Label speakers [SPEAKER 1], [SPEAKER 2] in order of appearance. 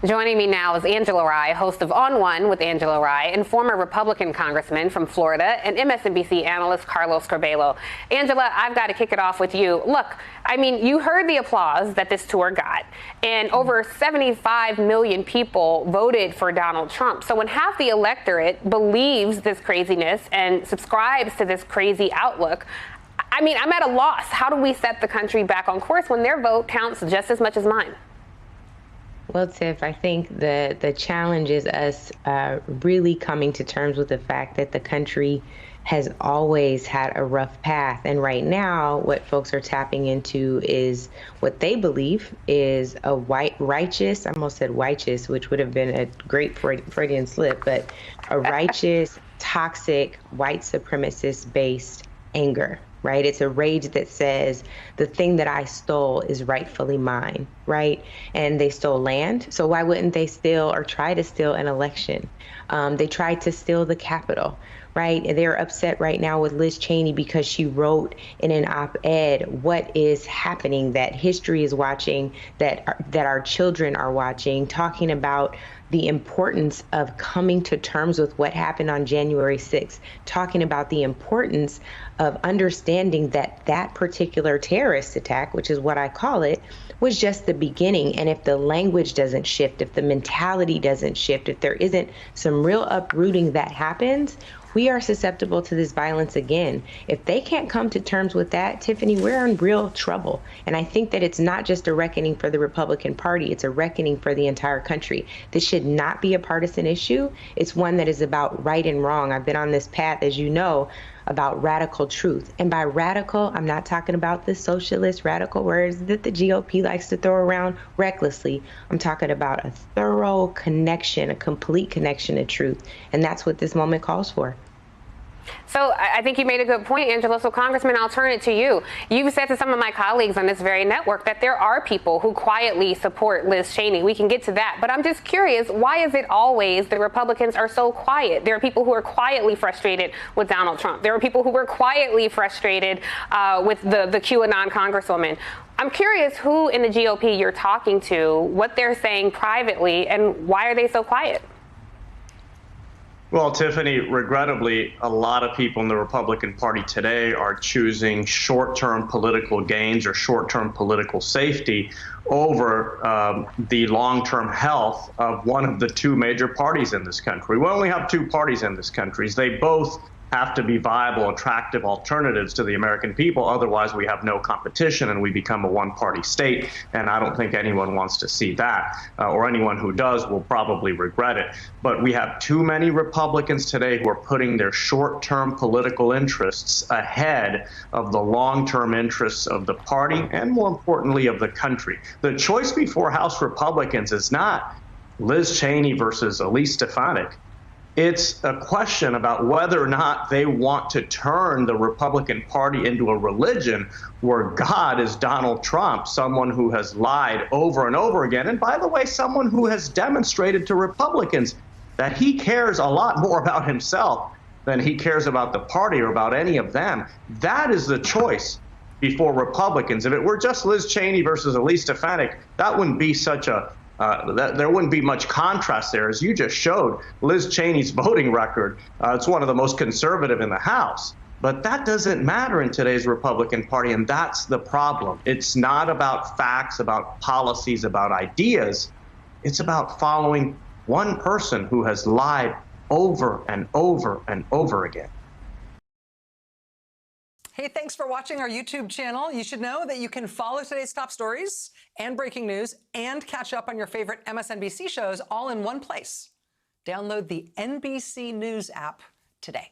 [SPEAKER 1] Joining me now is Angela Rye, host of On One with Angela Rye, and former Republican congressman from Florida and MSNBC analyst Carlos Curbelo. Angela, I've got to kick it off with you. Look, I mean, you heard the applause that this tour got, and over 75 million people voted for Donald Trump. So when half the electorate believes this craziness and subscribes to this crazy outlook, I mean, I'm at a loss. How do we set the country back on course when their vote counts just as much as mine?
[SPEAKER 2] Well, Tiff, I think the challenge is us really coming to terms with the fact that the country has always had a rough path. And right now, what folks are tapping into is what they believe is a righteous, I almost said righteous, which would have been a great Freudian slip, but a righteous, toxic, white supremacist-based anger. Right? It's a rage that says the thing that I stole is rightfully mine, right? And they stole land, so why wouldn't they steal or try to steal an election? They tried to steal the Capitol, right? They're upset right now with Liz Cheney because she wrote in an op-ed what is happening, that history is watching, that our children are watching, talking about the importance of coming to terms with what happened on January 6th, talking about the importance of understanding that that particular terrorist attack, which is what I call it, was just the beginning. And if the language doesn't shift, if the mentality doesn't shift, if there isn't some real uprooting that happens, we are susceptible to this violence again. If they can't come to terms with that, Tiffany, we're in real trouble. And I think that it's not just a reckoning for the Republican Party, it's a reckoning for the entire country. This should not be a partisan issue. It's one that is about right and wrong. I've been on this path, as you know, about radical truth. And by radical, I'm not talking about the socialist radical words that the GOP likes to throw around recklessly. I'm talking about a thorough connection, a complete connection to truth. And that's what this moment calls for.
[SPEAKER 1] So I think you made a good point, Angela. So, Congressman, I'll turn it to you. You've said to some of my colleagues on this very network that there are people who quietly support Liz Cheney. We can get to that. But I'm just curious, why is it always the Republicans are so quiet? There are people who are quietly frustrated with Donald Trump. There are people who were quietly frustrated with the QAnon congresswoman. I'm curious who in the GOP you're talking to, what they're saying privately, and why are they so quiet?
[SPEAKER 3] Well, Tiffany, regrettably, a lot of people in the Republican Party today are choosing short-term political gains or short-term political safety over the long-term health of one of the two major parties in this country. We only have two parties in this country. They both have to be viable, attractive alternatives to the American people. Otherwise, we have no competition and we become a one-party state. And I don't think anyone wants to see that, or anyone who does will probably regret it. But we have too many Republicans today who are putting their short-term political interests ahead of the long-term interests of the party and, more importantly, of the country. The choice before House Republicans is not Liz Cheney versus Elise Stefanik. It's a question about whether or not they want to turn the Republican Party into a religion where God is Donald Trump, someone who has lied over and over again. And by the way, someone who has demonstrated to Republicans that he cares a lot more about himself than he cares about the party or about any of them. That is the choice before Republicans. If it were just Liz Cheney versus Elise Stefanik, that wouldn't be such a there wouldn't be much contrast there. As you just showed, Liz Cheney's voting record, it's one of the most conservative in the House. But that doesn't matter in today's Republican Party, and that's the problem. It's not about facts, about policies, about ideas. It's about following one person who has lied over and over and over again.
[SPEAKER 4] Hey, thanks for watching our YouTube channel. You should know that you can follow today's top stories and breaking news and catch up on your favorite MSNBC shows all in one place. Download the NBC News app today.